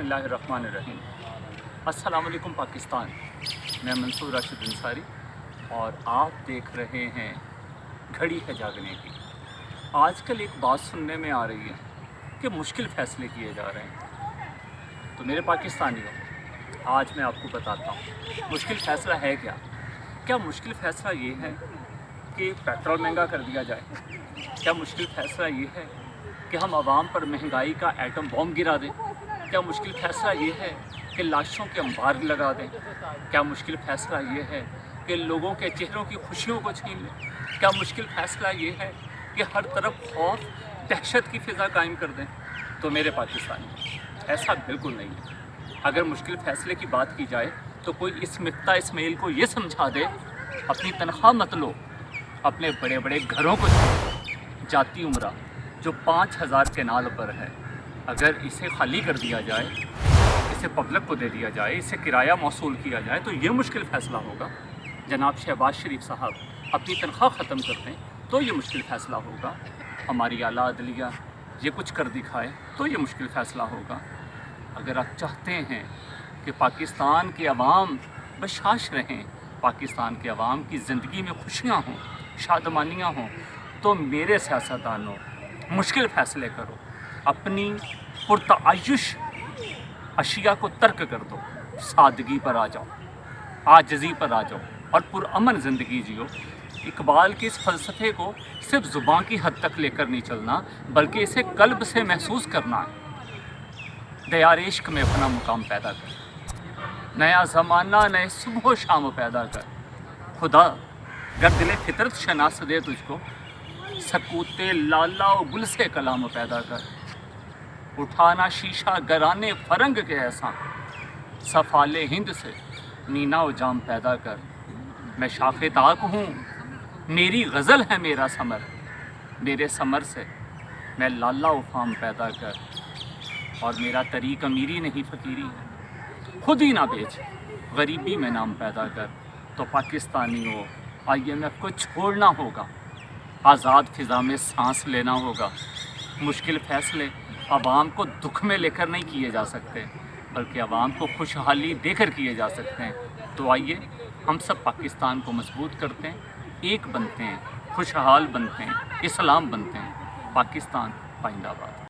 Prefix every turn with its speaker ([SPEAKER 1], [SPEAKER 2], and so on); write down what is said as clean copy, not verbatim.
[SPEAKER 1] बिस्मिल्लाहिर्रहमानिर्रहीम। अस्सलाम वालेकुम पाकिस्तान। मैं मंसूर राशिद अंसारी और आप देख रहे हैं घड़ी है जागने की। आजकल एक बात सुनने में आ रही है कि मुश्किल फ़ैसले किए जा रहे हैं। तो मेरे पाकिस्तानियों, आज मैं आपको बताता हूँ मुश्किल फ़ैसला है क्या। क्या मुश्किल फ़ैसला ये है कि पेट्रोल महंगा कर दिया जाए? क्या मुश्किल फ़ैसला ये है कि हम आवाम पर महंगाई का एटम बॉम्ब गिरा दें? क्या मुश्किल फ़ैसला ये है कि लाशों के अंबार लगा दें? क्या मुश्किल फ़ैसला ये है कि लोगों के चेहरों की खुशियों को छीन लें? क्या मुश्किल फ़ैसला ये है कि हर तरफ खौफ दहशत की फ़िज़ा कायम कर दें? तो मेरे पाकिस्तानी, ऐसा बिल्कुल नहीं है। अगर मुश्किल फ़ैसले की बात की जाए तो कोई इस मिफ्ता इस्माइल को ये समझा दे अपनी तनख्वाह मत लो, अपने बड़े बड़े घरों को जाती उम्रा जो 5,000 केनाल पर है, अगर इसे खाली कर दिया जाए, इसे पब्लिक को दे दिया जाए, इसे किराया मौसूल किया जाए तो ये मुश्किल फ़ैसला होगा। जनाब शहबाज शरीफ साहब अपनी तनख्वाह ख़त्म कर दें तो ये मुश्किल फ़ैसला होगा। हमारी आला अदलिया ये कुछ कर दिखाए तो ये मुश्किल फ़ैसला होगा। अगर आप चाहते हैं कि पाकिस्तान के अवाम बशाश रहें, पाकिस्तान के अवाम की ज़िंदगी में खुशियाँ हों, शादमानियाँ हों, तो मेरे सियासतदानों मुश्किल फ़ैसले करो। अपनी पुरतायुश अशिया को तर्क कर दो, सादगी पर आ जाओ, आजिज़ी पर आ जाओ और पुरअमन ज़िंदगी जियो। इकबाल के इस फ़लसफ़े को सिर्फ ज़ुबान की हद तक लेकर नहीं चलना, बल्कि इसे कल्ब से महसूस करना है। दयार इश्क में अपना मुकाम पैदा कर, नया ज़माना नए सुबह शाम पैदा कर। खुदा गर दिले फितरत शनास दे तुझको, सकूते लाला और गुल से कलाम पैदा कर। उठाना शीशा गराने फरंग के ऐसा, सफ़ाले हिंद से नीना व जाम पैदा कर। मैं शाखे ताक हूँ, मेरी गज़ल है मेरा समर, मेरे समर से मैं लाला व फाम पैदा कर। और मेरा तरीक़ अमीरी नहीं फ़कीरी है, खुद ही ना बेच, गरीबी में नाम पैदा कर। तो पाकिस्तानियों, IMF को छोड़ना होगा, आज़ाद फ़िज़ा में सांस लेना होगा। मुश्किल फ़ैसले आवाम को दुख में लेकर नहीं किए जा सकते, बल्कि आवाम को खुशहाली देकर किए जा सकते हैं। तो आइए हम सब पाकिस्तान को मजबूत करते हैं, एक बनते हैं, खुशहाल बनते हैं, इस्लाम बनते हैं। पाकिस्तान जिंदाबाद।